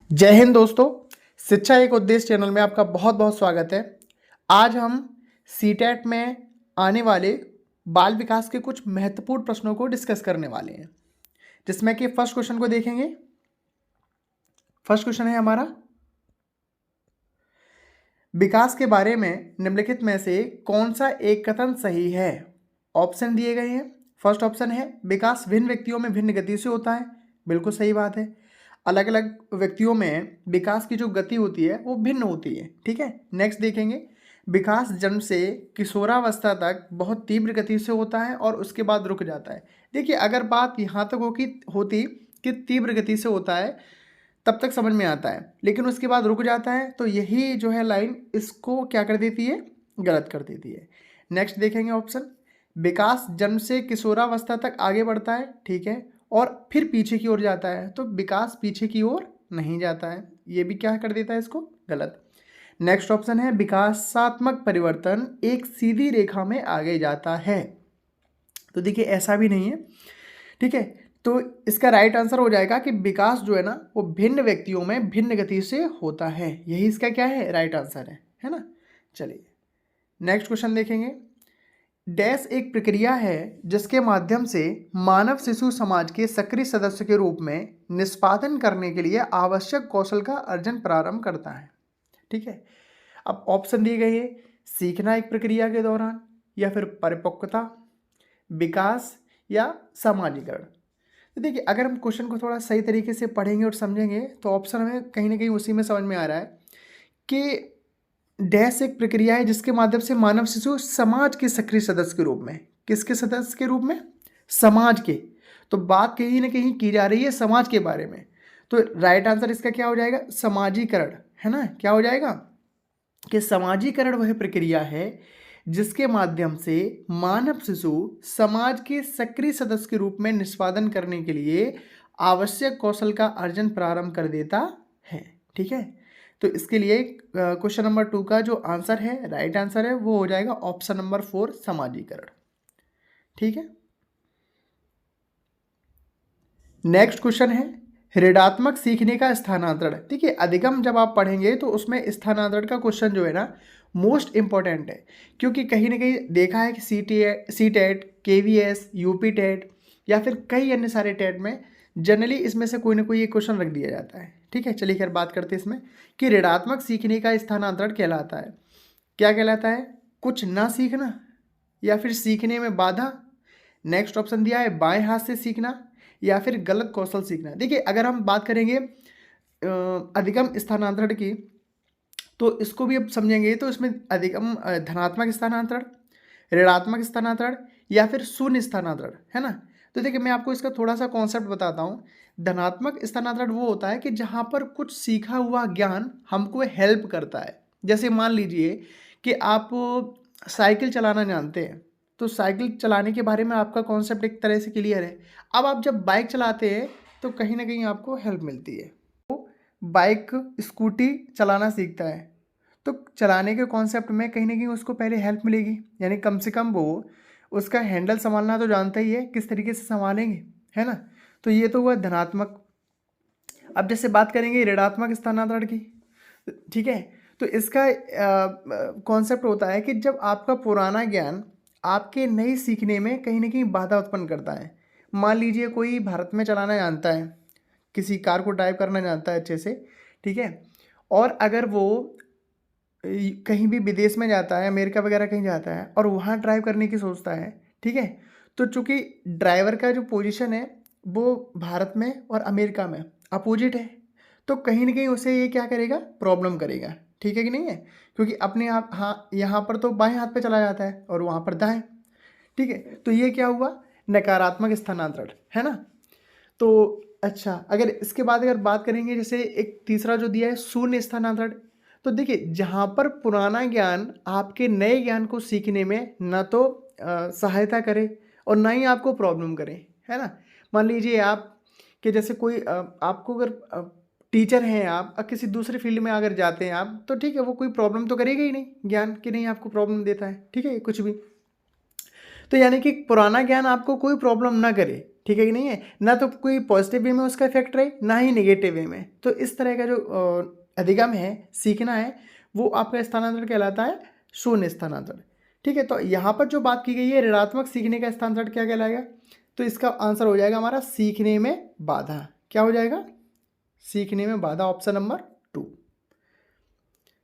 जय हिंद दोस्तों। शिक्षा एक उद्देश्य चैनल में आपका बहुत बहुत स्वागत है। आज हम सीटेट में आने वाले बाल विकास के कुछ महत्वपूर्ण प्रश्नों को डिस्कस करने वाले हैं, जिसमें कि फर्स्ट क्वेश्चन को देखेंगे। फर्स्ट क्वेश्चन है हमारा, विकास के बारे में निम्नलिखित में से कौन सा एक कथन सही है। ऑप्शन दिए गए हैं। फर्स्ट ऑप्शन है, विकास भिन्न व्यक्तियों में भिन्न गति से होता है। बिल्कुल सही बात है। अलग अलग व्यक्तियों में विकास की जो गति होती है वो भिन्न होती है। ठीक है, नेक्स्ट देखेंगे, विकास जन्म से किशोरावस्था तक बहुत तीव्र गति से होता है और उसके बाद रुक जाता है। देखिए, अगर बात यहाँ तक होती कि तीव्र गति से होता है तब तक समझ में आता है, लेकिन उसके बाद रुक जाता है, तो यही जो है लाइन इसको क्या कर देती है, गलत कर देती है। नेक्स्ट देखेंगे ऑप्शन, विकास जन्म से किशोरावस्था तक आगे बढ़ता है, ठीक है, और फिर पीछे की ओर जाता है, तो विकास पीछे की ओर नहीं जाता है, ये भी क्या कर देता है इसको, गलत। नेक्स्ट ऑप्शन है, विकासात्मक परिवर्तन एक सीधी रेखा में आगे जाता है। तो देखिए, ऐसा भी नहीं है। ठीक है, तो इसका राइट आंसर हो जाएगा कि विकास जो है ना वो भिन्न व्यक्तियों में भिन्न गति से होता है। यही इसका क्या है, राइट आंसर है ना। चलिए नेक्स्ट क्वेश्चन देखेंगे। डैश एक प्रक्रिया है जिसके माध्यम से मानव शिशु समाज के सक्रिय सदस्य के रूप में निष्पादन करने के लिए आवश्यक कौशल का अर्जन प्रारंभ करता है। ठीक है, अब ऑप्शन दिए गए हैं, सीखना एक प्रक्रिया के दौरान, या फिर परिपक्वता, विकास, या सामाजिकरण। तो देखिए, अगर हम क्वेश्चन को थोड़ा सही तरीके से पढ़ेंगे और समझेंगे तो ऑप्शन हमें कहीं ना कहीं उसी में समझ में आ रहा है कि डैश एक प्रक्रिया है जिसके माध्यम से मानव शिशु समाज के सक्रिय सदस्य के रूप में, किसके सदस्य के रूप में, समाज के, तो बात कहीं ना कहीं की जा रही है समाज के बारे में। तो राइट आंसर इसका क्या हो जाएगा, समाजीकरण, है ना। क्या हो जाएगा कि समाजीकरण वह प्रक्रिया है जिसके माध्यम से मानव शिशु समाज के सक्रिय सदस्य के रूप में निष्पादन करने के लिए आवश्यक कौशल का अर्जन प्रारंभ कर देता है। ठीक है, तो इसके लिए क्वेश्चन नंबर 2 का जो आंसर है, राइट आंसर है, वो हो जाएगा ऑप्शन नंबर 4, समाजीकरण। ठीक है, नेक्स्ट क्वेश्चन है, ऋणात्मक सीखने का स्थानांतरण। देखिए, अधिगम जब आप पढ़ेंगे तो उसमें स्थानांतरण का क्वेश्चन जो है ना मोस्ट इंपॉर्टेंट है, क्योंकि कहीं ना कहीं देखा है कि C TET, KVS, UP TET या फिर कई अन्य सारे टेट में जनरली इसमें से कोई ना कोई एक क्वेश्चन रख दिया जाता है। ठीक है, चलिए खैर बात करते हैं इसमें कि ऋणात्मक सीखने का स्थानांतरण कहलाता है, क्या कहलाता है, कुछ ना सीखना या फिर सीखने में बाधा। नेक्स्ट ऑप्शन दिया है बाएं हाथ से सीखना या फिर गलत कौशल सीखना। देखिए, अगर हम बात करेंगे अधिगम स्थानांतरण की तो इसको भी अब समझेंगे, तो इसमें अधिगम धनात्मक स्थानांतरण, ऋणात्मक स्थानांतरण या फिर शून्य स्थानांतरण, है ना। तो देखिए, मैं आपको इसका थोड़ा सा कॉन्सेप्ट बताता हूँ। धनात्मक स्थानांतरण वो होता है कि जहाँ पर कुछ सीखा हुआ ज्ञान हमको हेल्प करता है। जैसे मान लीजिए कि आप साइकिल चलाना जानते हैं, तो साइकिल चलाने के बारे में आपका कॉन्सेप्ट एक तरह से क्लियर है। अब आप जब बाइक चलाते हैं तो कहीं ना कहीं आपको हेल्प मिलती है। वो बाइक स्कूटी चलाना सीखता है तो चलाने के कॉन्सेप्ट में कहीं ना कहीं उसको पहले हेल्प मिलेगी, यानी कम से कम वो उसका हैंडल संभालना तो जानता ही है, किस तरीके से संभालेंगे, है ना। तो ये तो हुआ धनात्मक। अब जैसे बात करेंगे ऋणात्मक स्थानांतरण की, ठीक है, तो इसका कॉन्सेप्ट होता है कि जब आपका पुराना ज्ञान आपके नए सीखने में कहीं ना कहीं बाधा उत्पन्न करता है। मान लीजिए कोई भारत में चलाना जानता है, किसी कार को ड्राइव करना जानता है अच्छे से, ठीक है, और अगर वो कहीं भी विदेश में जाता है, अमेरिका वगैरह कहीं जाता है और वहाँ ड्राइव करने की सोचता है, ठीक है, तो चूंकि ड्राइवर का जो पोजीशन है वो भारत में और अमेरिका में अपोजिट है, तो कहीं ना कहीं उसे ये क्या करेगा, प्रॉब्लम करेगा। ठीक है कि नहीं है, क्योंकि अपने आप हाँ यहाँ पर तो बाएं हाथ पे चला जाता है और वहाँ पर दाएं। ठीक है, तो ये क्या हुआ, नकारात्मक स्थानांतरण, है ना। तो अच्छा, अगर इसके बाद अगर बात करेंगे जैसे एक तीसरा जो दिया है शून्य स्थानांतरण, तो देखिए जहाँ पर पुराना ज्ञान आपके नए ज्ञान को सीखने में ना तो सहायता करे और ना ही आपको प्रॉब्लम करे, है ना। मान लीजिए आप कि जैसे कोई आपको अगर टीचर हैं आप किसी दूसरे फील्ड में अगर जाते हैं आप, तो ठीक है, वो कोई प्रॉब्लम तो करेगा ही नहीं ज्ञान कि नहीं आपको प्रॉब्लम देता है, ठीक है, कुछ भी। तो यानी कि पुराना ज्ञान आपको कोई प्रॉब्लम ना करे, ठीक है कि नहीं है, ना तो कोई पॉजिटिव वे में उसका इफेक्ट रहे ना ही नेगेटिव वे में। तो इस तरह का जो अधिगम है, सीखना है, वो आपका स्थानांतरण कहलाता है शून्य स्थानांतरण। ठीक है, तो यहाँ पर जो बात की गई है ऋणात्मक सीखने का स्थानांतरण क्या कहलाएगा, तो इसका आंसर हो जाएगा हमारा सीखने में बाधा। क्या हो जाएगा, सीखने में बाधा, ऑप्शन नंबर 2।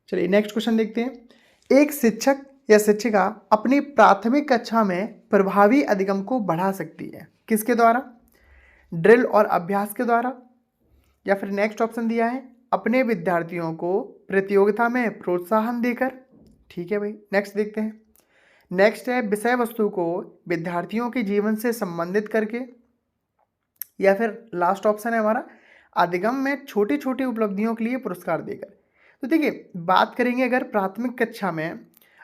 चलिए नेक्स्ट क्वेश्चन देखते हैं। एक शिक्षक या शिक्षिका अपनी प्राथमिक कक्षा में प्रभावी अधिगम को बढ़ा सकती है, किसके द्वारा, ड्रिल और अभ्यास के द्वारा, या फिर नेक्स्ट ऑप्शन दिया है अपने विद्यार्थियों को प्रतियोगिता में प्रोत्साहन देकर। ठीक है भाई, नेक्स्ट देखते हैं। नेक्स्ट है विषय वस्तु को विद्यार्थियों के जीवन से संबंधित करके, या फिर लास्ट ऑप्शन है हमारा अधिगम में छोटी छोटी उपलब्धियों के लिए पुरस्कार देकर। तो देखिए बात करेंगे अगर प्राथमिक कक्षा में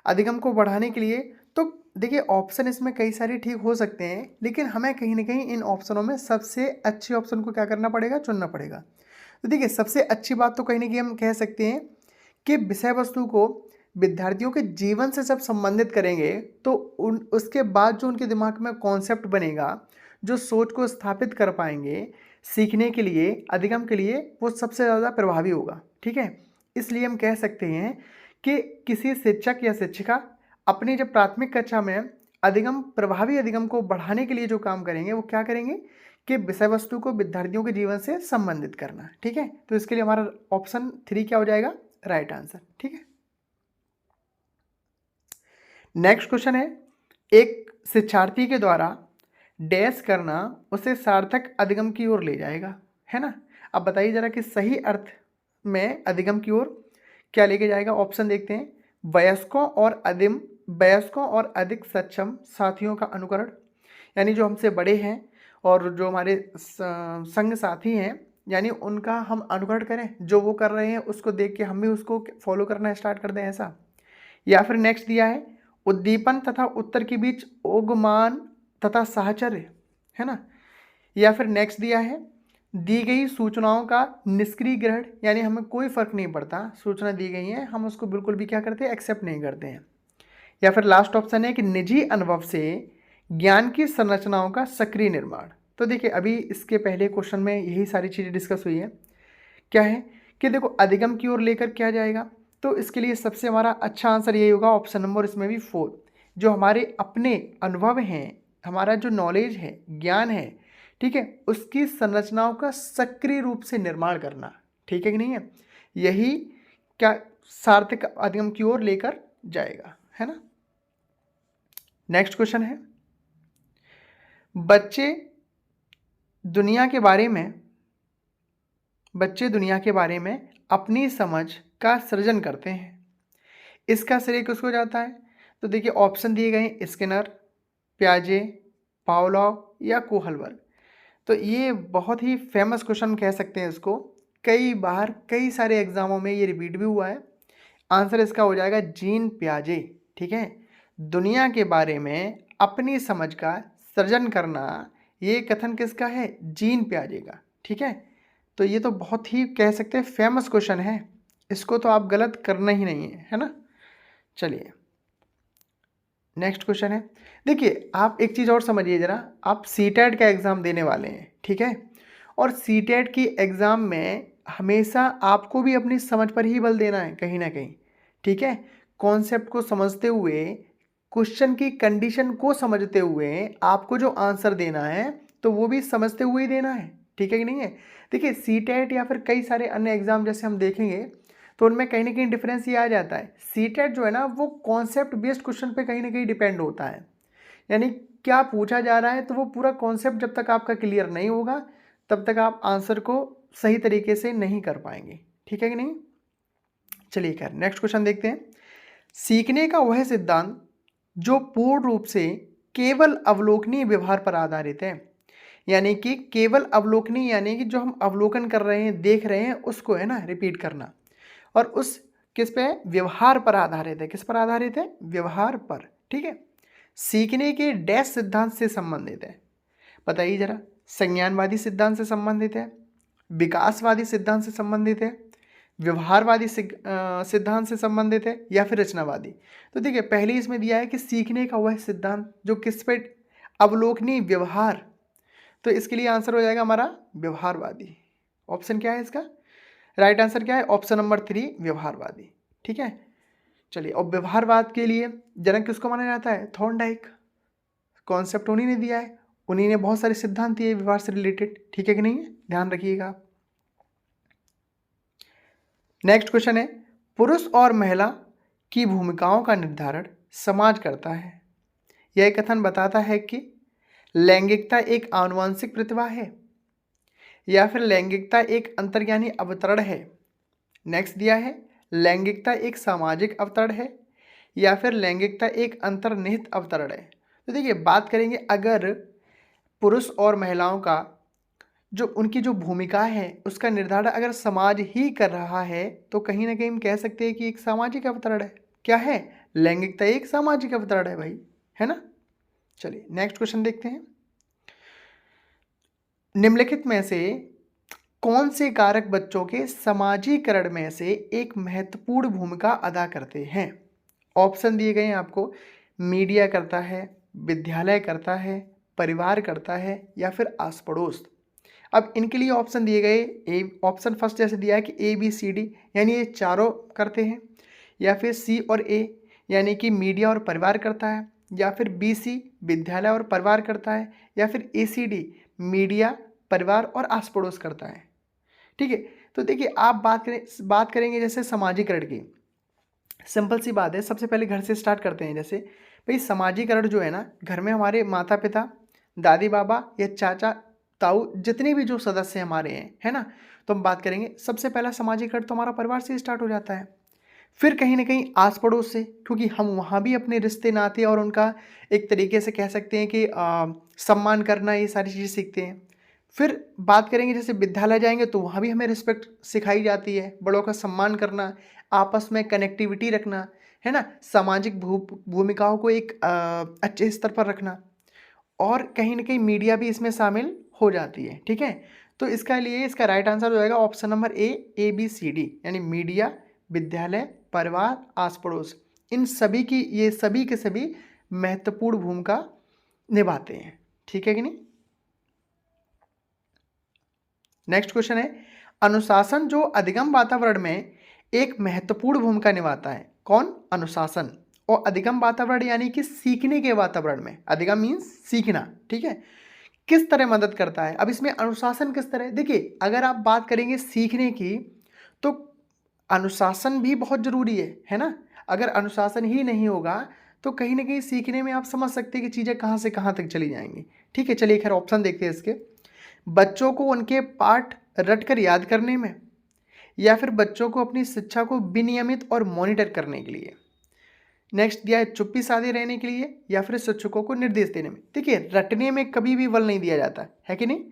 अधिगम को बढ़ाने के लिए, तो देखिए ऑप्शन इसमें कई सारे ठीक हो सकते हैं, लेकिन हमें कहीं ना कहीं इन ऑप्शनों में सबसे अच्छे ऑप्शन को क्या करना पड़ेगा, चुनना पड़ेगा। तो देखिए सबसे अच्छी बात तो कहीं ना कहीं हम कह सकते हैं कि विषय वस्तु को विद्यार्थियों के जीवन से जब संबंधित करेंगे तो उसके बाद जो उनके दिमाग में कॉन्सेप्ट बनेगा, जो सोच को स्थापित कर पाएंगे सीखने के लिए, अधिगम के लिए, वो सबसे ज़्यादा प्रभावी होगा। ठीक है, इसलिए हम कह सकते हैं कि किसी शिक्षक या शिक्षिका अपनी जब प्राथमिक कक्षा में अधिगम, प्रभावी अधिगम को बढ़ाने के लिए जो काम करेंगे वो क्या करेंगे कि विषय वस्तु को विद्यार्थियों के जीवन से संबंधित करना। ठीक है, तो इसके लिए हमारा ऑप्शन 3 क्या हो जाएगा, राइट आंसर। ठीक है, नेक्स्ट क्वेश्चन है, एक शिक्षार्थी के द्वारा डैश करना उसे सार्थक अधिगम की ओर ले जाएगा, है ना। अब बताइए जरा कि सही अर्थ में अधिगम की ओर क्या लेके जाएगा। ऑप्शन देखते हैं, वयस्कों और अधिक सक्षम साथियों का अनुकरण, यानी जो हमसे बड़े हैं और जो हमारे संग साथी हैं, यानी उनका हम अनुकरण करें, जो वो कर रहे हैं उसको देख के हम भी उसको फॉलो करना स्टार्ट कर दें, ऐसा। या फिर नेक्स्ट दिया है उद्दीपन तथा उत्तर के बीच उगमान तथा साहचर्य, है ना। या फिर नेक्स्ट दिया है दी गई सूचनाओं का निष्क्रिय ग्रहण, यानी हमें कोई फर्क नहीं पड़ता, सूचना दी गई है हम उसको बिल्कुल भी क्या करते हैं, एक्सेप्ट नहीं करते हैं। या फिर लास्ट ऑप्शन है कि निजी अनुभव से ज्ञान की संरचनाओं का सक्रिय निर्माण। तो देखिए अभी इसके पहले क्वेश्चन में यही सारी चीज़ें डिस्कस हुई है, क्या है कि देखो अधिगम की ओर लेकर क्या जाएगा, तो इसके लिए सबसे हमारा अच्छा आंसर यही होगा, ऑप्शन नंबर इसमें भी 4, जो हमारे अपने अनुभव हैं, हमारा जो नॉलेज है, ज्ञान है, ठीक है, उसकी संरचनाओं का सक्रिय रूप से निर्माण करना। ठीक है कि नहीं है, यही क्या सार्थक अधिगम की ओर लेकर जाएगा, है ना। नेक्स्ट क्वेश्चन है, बच्चे दुनिया के बारे में अपनी समझ का सृजन करते हैं, इसका श्रेय किसको जाता है। तो देखिए ऑप्शन दिए गए हैं, स्किनर, प्याजे, पावलोव या कोहलबर्ग। तो ये बहुत ही फेमस क्वेश्चन कह सकते हैं इसको, कई बार कई सारे एग्जामों में ये रिपीट भी हुआ है। आंसर इसका हो जाएगा जीन पियाजे। ठीक है, दुनिया के बारे में अपनी समझ का सृजन करना, ये कथन किसका है, जीन पियाजे का। ठीक है, तो ये तो बहुत ही कह सकते हैं फेमस क्वेश्चन है, इसको तो आप गलत करना ही नहीं है ना। चलिए नेक्स्ट क्वेश्चन है, देखिए आप एक चीज़ और समझिए ज़रा, आप सीटेट का एग्ज़ाम देने वाले हैं, ठीक है, और सीटेट की एग्ज़ाम में हमेशा आपको भी अपनी समझ पर ही बल देना है कहीं ना कहीं। ठीक है, कॉन्सेप्ट को समझते हुए, क्वेश्चन की कंडीशन को समझते हुए आपको जो आंसर देना है तो वो भी समझते हुए ही देना है। ठीक है कि नहीं है। देखिए सीटेट या फिर कई सारे अन्य एग्ज़ाम जैसे हम देखेंगे तो उनमें कहीं ना कहीं डिफरेंस ये आ जाता है, सीटेट जो है ना वो कॉन्सेप्ट बेस्ड क्वेश्चन पे कहीं ना कहीं डिपेंड होता है, यानी क्या पूछा जा रहा है तो वो पूरा कॉन्सेप्ट जब तक आपका क्लियर नहीं होगा तब तक आप आंसर को सही तरीके से नहीं कर पाएंगे। ठीक है कि नहीं। चलिए खैर नेक्स्ट क्वेश्चन देखते हैं, सीखने का वह सिद्धांत जो पूर्ण रूप से केवल अवलोकनीय व्यवहार पर आधारित है, यानी कि केवल अवलोकनीय यानी कि जो हम अवलोकन कर रहे हैं, देख रहे हैं, उसको है ना रिपीट करना, और उस किस पे, व्यवहार पर आधारित है। किस पर आधारित है, व्यवहार पर। ठीक है, सीखने के डैश सिद्धांत से संबंधित है, बताइए जरा, संज्ञानवादी सिद्धांत से संबंधित है, विकासवादी सिद्धांत से संबंधित है, व्यवहारवादी सिद्धांत से संबंधित है, या फिर रचनावादी। तो देखिए पहले इसमें दिया है कि सीखने का वह सिद्धांत जो किस पे, अवलोकनीय व्यवहार, तो इसके लिए आंसर हो जाएगा हमारा व्यवहारवादी। ऑप्शन क्या है इसका? राइट आंसर क्या है? Option number 3 व्यवहारवादी। ठीक है, चलिए। और व्यवहारवाद के लिए जनक किसको माना जाता है? थॉर्नडाइक। कॉन्सेप्ट उन्हीं ने दिया है, उन्हीं ने बहुत सारे सिद्धांत दिए व्यवहार से रिलेटेड। ठीक है कि नहीं है? ध्यान रखिएगा आप। नेक्स्ट क्वेश्चन है, पुरुष और महिला की भूमिकाओं का निर्धारण समाज करता है। यह कथन बताता है कि लैंगिकता एक आनुवंशिक प्रतिभा है या फिर लैंगिकता एक अंतर्ज्ञानी अवतरण है। नेक्स्ट दिया है, लैंगिकता एक सामाजिक अवतरण है या फिर लैंगिकता एक अंतर्निहित अवतरण है। तो देखिए, बात करेंगे अगर पुरुष और महिलाओं का जो उनकी जो भूमिका है उसका निर्धारण अगर समाज ही कर रहा है तो कहीं ना कहीं हम कह सकते हैं कि एक सामाजिक अवतरण है। क्या है? लैंगिकता एक सामाजिक अवतरण है भाई, है ना। चलिए नेक्स्ट क्वेश्चन देखते हैं। निम्नलिखित में से कौन से कारक बच्चों के समाजीकरण में से एक महत्वपूर्ण भूमिका अदा करते हैं? ऑप्शन दिए गए हैं आपको। मीडिया करता है, विद्यालय करता है, परिवार करता है या फिर आस पड़ोस। अब इनके लिए ऑप्शन दिए गए, ए ऑप्शन फर्स्ट जैसे दिया है कि ABCD यानी ये चारों करते हैं, या फिर C और A यानी कि मीडिया और परिवार करता है, या फिर BC विद्यालय और परिवार करता है, या फिर ACD मीडिया परिवार और आस पड़ोस करता है। ठीक है, तो देखिए आप बात करेंगे जैसे समाजीकरण की। सिंपल सी बात है, सबसे पहले घर से स्टार्ट करते हैं। जैसे भाई समाजीकरण जो है ना, घर में हमारे माता पिता, दादी बाबा या चाचा ताऊ जितने भी जो सदस्य हमारे हैं, है ना, तो हम बात करेंगे सबसे पहला सामाजिकरण तो हमारा परिवार से स्टार्ट हो जाता है। फिर कहीं ना कहीं आस पड़ोस से, क्योंकि हम वहाँ भी अपने रिश्ते नाते और उनका एक तरीके से कह सकते हैं कि सम्मान करना, ये सारी चीज़ें सीखते हैं। फिर बात करेंगे जैसे विद्यालय जाएंगे तो वहाँ भी हमें रिस्पेक्ट सिखाई जाती है, बड़ों का सम्मान करना, आपस में कनेक्टिविटी रखना, है ना, सामाजिक भूमिकाओं को एक अच्छे स्तर पर रखना, और कहीं ना कहीं मीडिया भी इसमें शामिल हो जाती है। ठीक है, तो इसका लिए इसका राइट आंसर हो जाएगा ऑप्शन नंबर ABCD यानी मीडिया, विद्यालय, परिवार, आस पड़ोस। इन सभी की, ये सभी के सभी महत्वपूर्ण भूमिका निभाते हैं। ठीक है कि नहीं। नेक्स्ट क्वेश्चन है, अनुशासन जो अधिगम वातावरण में एक महत्वपूर्ण भूमिका निभाता है। कौन? अनुशासन। और अधिगम वातावरण यानी कि सीखने के वातावरण में, अधिगम मीन्स सीखना। ठीक है, किस तरह मदद करता है? अब इसमें अनुशासन किस तरह, देखिए अगर आप बात करेंगे सीखने की तो अनुशासन भी बहुत जरूरी है ना। अगर अनुशासन ही नहीं होगा तो कहीं ना कहीं सीखने में आप समझ सकते हैं कि चीज़ें कहाँ से कहाँ तक चली जाएंगी। ठीक है, चलिए खैर ऑप्शन देखते हैं इसके। बच्चों को उनके पाठ रटकर याद करने में, या फिर बच्चों को अपनी शिक्षा को विनियमित और मॉनिटर करने के लिए। नेक्स्ट दिया है चुप्पी साधे रहने के लिए, या फिर शिक्षकों को निर्देश देने में। देखिए रटने में कभी भी बल नहीं दिया जाता है कि नहीं,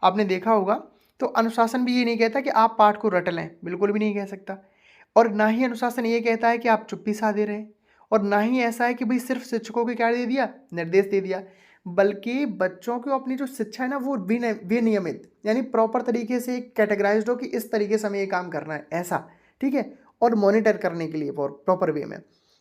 आपने देखा होगा। तो अनुशासन भी ये नहीं कहता कि आप पाठ को रट लें, बिल्कुल भी नहीं कह सकता। और ना ही अनुशासन ये कहता है कि आप चुप्पी साधे रहें, और ना ही ऐसा है कि भाई सिर्फ शिक्षकों को क्या दे दिया, निर्देश दे दिया। बल्कि बच्चों को अपनी जो शिक्षा है ना वो विनियमित यानी प्रॉपर तरीके से कैटेगराइज्ड हो कि इस तरीके से हमें ये काम करना है ऐसा। ठीक है, और मॉनिटर करने के लिए प्रॉपर वे में।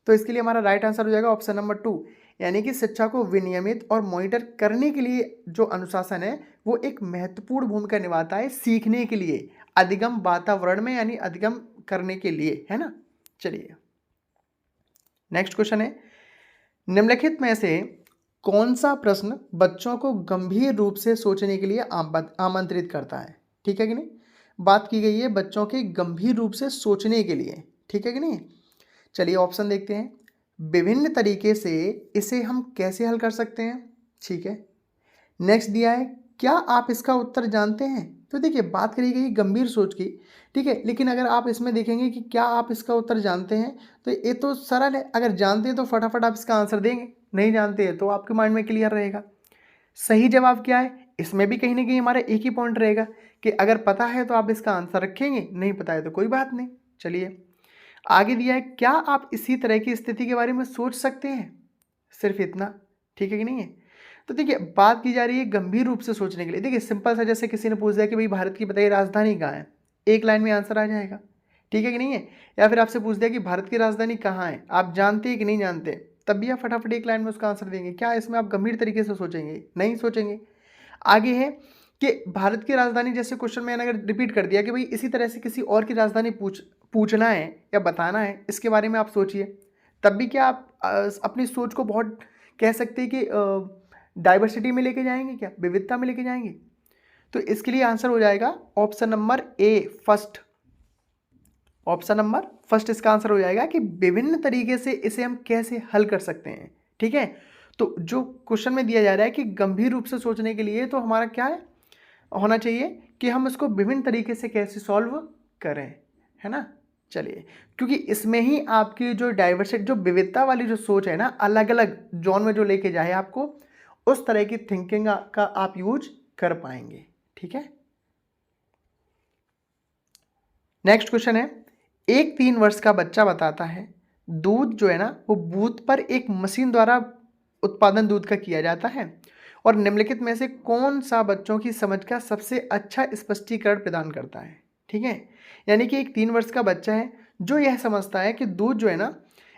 तो इसके लिए हमारा राइट आंसर हो जाएगा ऑप्शन नंबर 2 यानी कि शिक्षा को विनियमित और मॉनिटर करने के लिए जो अनुशासन है वो एक महत्वपूर्ण भूमिका निभाता है सीखने के लिए, अधिगम वातावरण में यानी अधिगम करने के लिए, है ना। चलिए नेक्स्ट क्वेश्चन है, निम्नलिखित में से कौन सा प्रश्न बच्चों को गंभीर रूप से सोचने के लिए आमंत्रित करता है? ठीक है कि नहीं, बात की गई है बच्चों के गंभीर रूप से सोचने के लिए। ठीक है कि नहीं, चलिए ऑप्शन देखते हैं। विभिन्न तरीके से इसे हम कैसे हल कर सकते हैं। ठीक है, नेक्स्ट दिया है क्या आप इसका उत्तर जानते हैं। तो देखिए बात करी गई गंभीर सोच की, ठीक है, लेकिन अगर आप इसमें देखेंगे कि क्या आप इसका उत्तर जानते हैं तो ये तो सरल है। अगर जानते हैं तो फटाफट आप इसका आंसर देंगे, नहीं जानते हैं तो आपके माइंड में क्लियर रहेगा। सही जवाब क्या है, इसमें भी कहीं ना कहीं हमारा एक ही पॉइंट रहेगा कि अगर पता है तो आप इसका आंसर रखेंगे, नहीं पता है तो कोई बात नहीं। चलिए आगे दिया है क्या आप इसी तरह की स्थिति के बारे में सोच सकते हैं, सिर्फ इतना। ठीक है कि नहीं है, तो देखिए बात की जा रही है गंभीर रूप से सोचने के लिए। देखिए सिंपल सा, जैसे किसी ने पूछ दिया कि भाई भारत की बताइए राजधानी कहाँ है, एक लाइन में आंसर आ जाएगा। ठीक है कि नहीं है, या फिर आपसे पूछ दिया कि भारत की राजधानी कहाँ है, आप जानते हैं कि नहीं जानते, तब भी आप फटाफट एक लाइन में उसका आंसर देंगे। क्या इसमें आप गंभीर तरीके से सोचेंगे, नहीं सोचेंगे। आगे है कि भारत की राजधानी, जैसे क्वेश्चन मैंने अगर रिपीट कर दिया कि भाई इसी तरह से किसी और की राजधानी पूछना है या बताना है, इसके बारे में आप सोचिए, तब भी क्या आप अपनी सोच को बहुत कह सकते हैं कि डाइवर्सिटी में लेके जाएंगे, क्या विविधता में लेके जाएंगे। तो इसके लिए आंसर हो जाएगा option number A, first. Option number first इसका आंसर हो जाएगा कि विभिन्न तरीके से इसे हम कैसे हल कर सकते हैं। ठीक है, तो जो क्वेश्चन में दिया जा रहा है कि गंभीर रूप से सोचने के लिए तो हमारा क्या है होना चाहिए कि हम इसको विभिन्न तरीके से कैसे सॉल्व करें, है ना। चलिए, क्योंकि इसमें ही आपकी जो डाइवर्सिटी, जो विविधता वाली जो सोच है ना, अलग अलग जोन में जो लेके जाए आपको, उस तरह की थिंकिंग का आप यूज कर पाएंगे। ठीक है, नेक्स्ट क्वेश्चन है, एक 3 वर्ष का बच्चा बताता है दूध जो है ना वो बूथ पर एक मशीन द्वारा उत्पादन दूध का किया जाता है, और निम्नलिखित में से कौन सा बच्चों की समझ का सबसे अच्छा स्पष्टीकरण प्रदान करता है। ठीक है, यानी कि एक 3 वर्ष का बच्चा है जो यह समझता है कि दूध जो है ना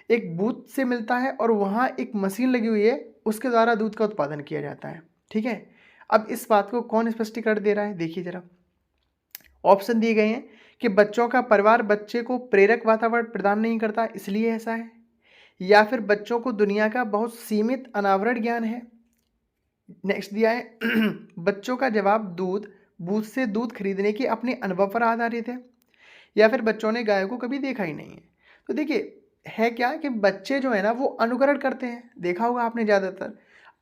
एक बूथ से मिलता है और वहाँ एक मशीन लगी हुई है, उसके द्वारा दूध का उत्पादन किया जाता है। ठीक है, अब इस बात को कौन स्पष्टीकरण दे रहा है, देखिए जरा। ऑप्शन दिए गए हैं कि बच्चों का परिवार बच्चे को प्रेरक वातावरण प्रदान नहीं करता इसलिए ऐसा है, या फिर बच्चों को दुनिया का बहुत सीमित अनावरण ज्ञान है। नेक्स्ट दिया है बच्चों का जवाब दूध बूथ से दूध खरीदने के अपने अनुभव पर आधारित है, या फिर बच्चों ने गाय को कभी देखा ही नहीं है। तो देखिए है क्या कि बच्चे जो है ना वो अनुकरण करते हैं, देखा होगा आपने ज़्यादातर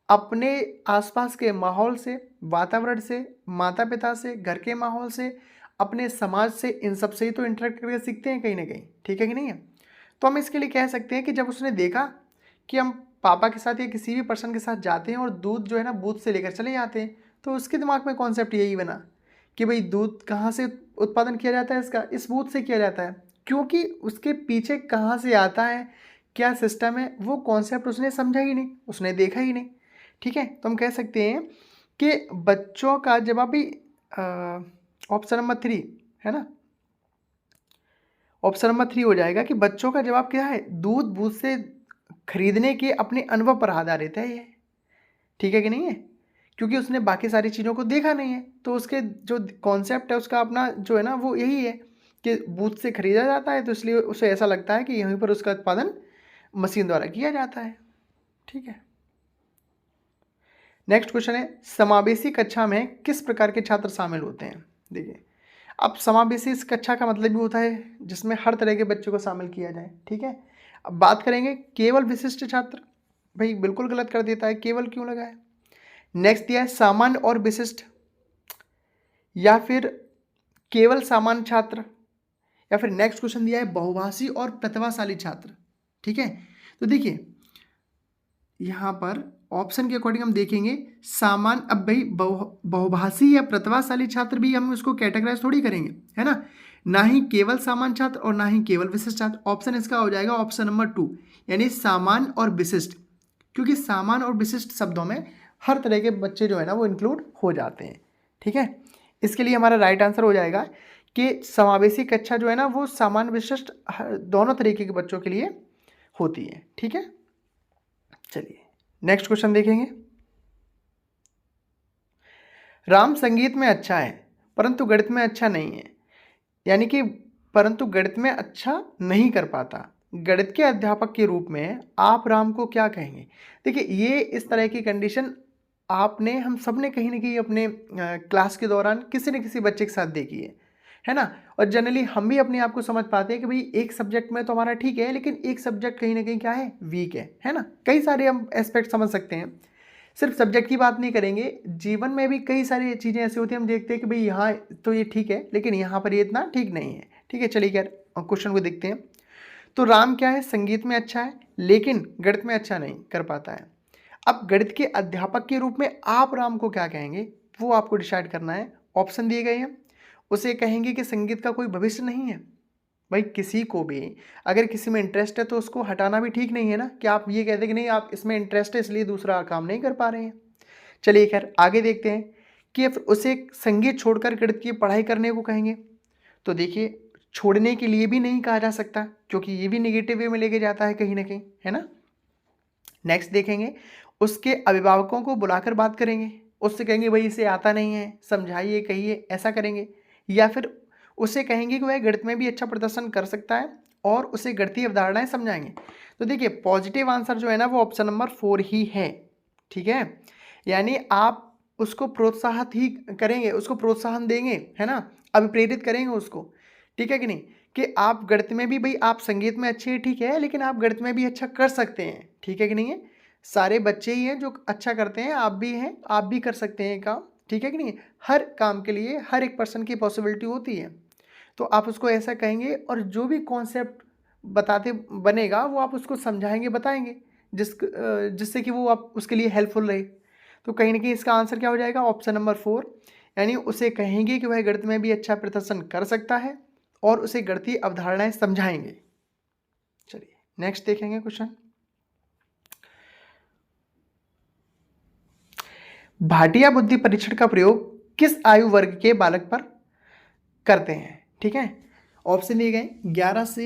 अपने आसपास के माहौल से, वातावरण से, माता पिता से, घर के माहौल से, अपने समाज से, इन सब से ही तो इंटरेक्ट करके सीखते हैं कहीं ना कहीं। ठीक है कि नहीं है। तो हम इसके लिए कह सकते हैं कि जब उसने देखा कि हम पापा के साथ या किसी भी पर्सन के साथ जाते हैं और दूध जो है ना बूथ से लेकर चले जाते हैं, तो उसके दिमाग में कॉन्सेप्ट यही बना कि भाई दूध कहाँ से उत्पादन किया जाता है, इसका इस बूथ से किया जाता है, क्योंकि उसके पीछे कहाँ से आता है, क्या सिस्टम है, वो कॉन्सेप्ट उसने समझा ही नहीं, उसने देखा ही नहीं। ठीक है, तो हम कह सकते हैं कि बच्चों का जवाब भी ऑप्शन नंबर 3 है ना, ऑप्शन नंबर 3 हो जाएगा कि बच्चों का जवाब क्या है, दूध बूथ से खरीदने के अपने अनुभव पर आधारित है ये। ठीक है कि नहीं है, क्योंकि उसने बाकी सारी चीज़ों को देखा नहीं है, तो उसके जो कॉन्सेप्ट है उसका अपना जो है ना वो यही है कि बूथ से खरीदा जाता है, तो इसलिए उसे ऐसा लगता है कि यहीं पर उसका उत्पादन मशीन द्वारा किया जाता है। ठीक है, नेक्स्ट क्वेश्चन है, समावेशी कक्षा में किस प्रकार के छात्र शामिल होते हैं। देखिए, अब समावेशी इस कक्षा का मतलब भी होता है जिसमें हर तरह के बच्चों को शामिल किया जाए। ठीक है, अब बात करेंगे केवल विशिष्ट छात्र, भाई बिल्कुल गलत कर देता है, केवल क्यों लगा है। नेक्स्ट दिया है सामान्य और विशिष्ट, या फिर केवल सामान्य छात्र, या फिर नेक्स्ट क्वेश्चन दिया है बहुभाषी और प्रतिभाशाली छात्र। ठीक है, तो देखिए यहाँ पर ऑप्शन के अकॉर्डिंग हम देखेंगे सामान्य, अब भाई बहुभाषी या प्रतिभाशाली छात्र भी हम उसको कैटेगराइज थोड़ी करेंगे, है ना, ना ही केवल सामान्य छात्र और ना ही केवल विशिष्ट छात्र। ऑप्शन इसका हो जाएगा ऑप्शन नंबर 2, यानी सामान्य और विशिष्ट, क्योंकि सामान्य और विशिष्ट शब्दों में हर तरह के बच्चे जो है ना वो इंक्लूड हो जाते हैं। ठीक है, इसके लिए हमारा राइट आंसर हो जाएगा कि समावेशी कक्षा जो है ना वो सामान्य विशिष्ट दोनों तरीके के बच्चों के लिए होती है। ठीक है, चलिए नेक्स्ट क्वेश्चन देखेंगे। राम संगीत में अच्छा है परंतु गणित में अच्छा नहीं है, यानी कि परंतु गणित में अच्छा नहीं कर पाता, गणित के अध्यापक के रूप में आप राम को क्या कहेंगे। देखिए ये इस तरह की कंडीशन आपने, हम सब ने कहीं ना कहीं अपने क्लास के दौरान किसी न किसी बच्चे के साथ देखी है ना, और जनरली हम भी अपने आप को समझ पाते हैं कि भाई एक सब्जेक्ट में तो हमारा ठीक है लेकिन एक सब्जेक्ट कहीं ना कहीं क्या है, वीक है ना। कई सारे हम एस्पेक्ट समझ सकते हैं, सिर्फ सब्जेक्ट की बात नहीं करेंगे, जीवन में भी कई सारी चीज़ें ऐसी होती हैं हम देखते हैं कि भाई यहाँ तो ये ठीक है लेकिन यहाँ पर ये इतना ठीक नहीं है। ठीक है, चलिए यार क्वेश्चन को देखते हैं। तो राम क्या है, संगीत में अच्छा है लेकिन गणित में अच्छा नहीं कर पाता है। अब गणित के अध्यापक के रूप में आप राम को क्या कहेंगे वो आपको डिसाइड करना है। ऑप्शन दिए गए हैं, उसे कहेंगे कि संगीत का कोई भविष्य नहीं है। भाई किसी को भी अगर किसी में इंटरेस्ट है तो उसको हटाना भी ठीक नहीं है ना, कि आप ये कहते कि नहीं आप इसमें इंटरेस्ट है इसलिए दूसरा काम नहीं कर पा रहे हैं। चलिए खैर आगे देखते हैं कि उसे संगीत छोड़कर गणित की पढ़ाई करने को कहेंगे। तो देखिए छोड़ने के लिए भी नहीं कहा जा सकता क्योंकि ये भी नेगेटिव वे में लेके जाता है कहीं ना कहीं, है ना। नेक्स्ट देखेंगे, उसके अभिभावकों को बुलाकर बात करेंगे। उससे कहेंगे भाई इसे आता नहीं है, समझाइए, कहिए, ऐसा करेंगे। या फिर उसे कहेंगे कि वह गणित में भी अच्छा प्रदर्शन कर सकता है और उसे गणितीय अवधारणाएं समझाएंगे। तो देखिए पॉजिटिव आंसर जो है ना वो ऑप्शन नंबर 4 ही है। ठीक है, यानी आप उसको प्रोत्साहित ही करेंगे, उसको प्रोत्साहन देंगे, है ना, अभिप्रेरित करेंगे उसको। ठीक है कि नहीं, कि आप गणित में भी, भाई आप संगीत में अच्छे हैं ठीक है, लेकिन आप गणित में भी अच्छा कर सकते हैं। ठीक है कि नहीं है, सारे बच्चे ही हैं जो अच्छा करते हैं, आप भी हैं, आप भी कर सकते हैं काम। ठीक है कि नहीं, हर काम के लिए हर एक पर्सन की पॉसिबिलिटी होती है। तो आप उसको ऐसा कहेंगे और जो भी कॉन्सेप्ट बताते बनेगा वो आप उसको समझाएंगे, बताएंगे, जिससे कि वो आप उसके लिए हेल्पफुल रहे। तो कहीं ना कहीं इसका आंसर क्या हो जाएगा, ऑप्शन नंबर 4, यानी उसे कहेंगे कि वह गणित में भी अच्छा प्रदर्शन कर सकता है और उसे गणितीय अवधारणाएं समझाएंगे। चलिए नेक्स्ट देखेंगे क्वेश्चन। भाटिया बुद्धि परीक्षण का प्रयोग किस आयु वर्ग के बालक पर करते हैं। ठीक है, ऑप्शन दिए गए 11 से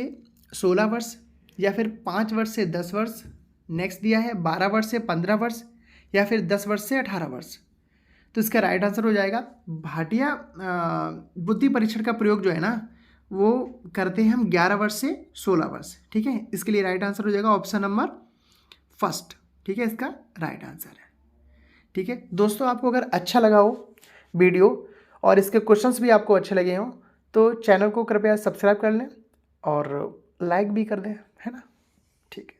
16 वर्ष, या फिर 5 वर्ष से 10 वर्ष, नेक्स्ट दिया है 12 वर्ष से 15 वर्ष, या फिर 10 वर्ष से 18 वर्ष। तो इसका राइट आंसर हो जाएगा भाटिया बुद्धि परीक्षण का प्रयोग जो है ना वो करते हैं हम 11 वर्ष से 16 वर्ष। ठीक है, इसके लिए राइट आंसर हो जाएगा ऑप्शन नंबर फर्स्ट। ठीक है, इसका राइट आंसर है। ठीक है दोस्तों, आपको अगर अच्छा लगा हो वीडियो और इसके क्वेश्चंस भी आपको अच्छे लगे हों तो चैनल को कृपया सब्सक्राइब कर लें और लाइक भी कर दें, है ना। ठीक है।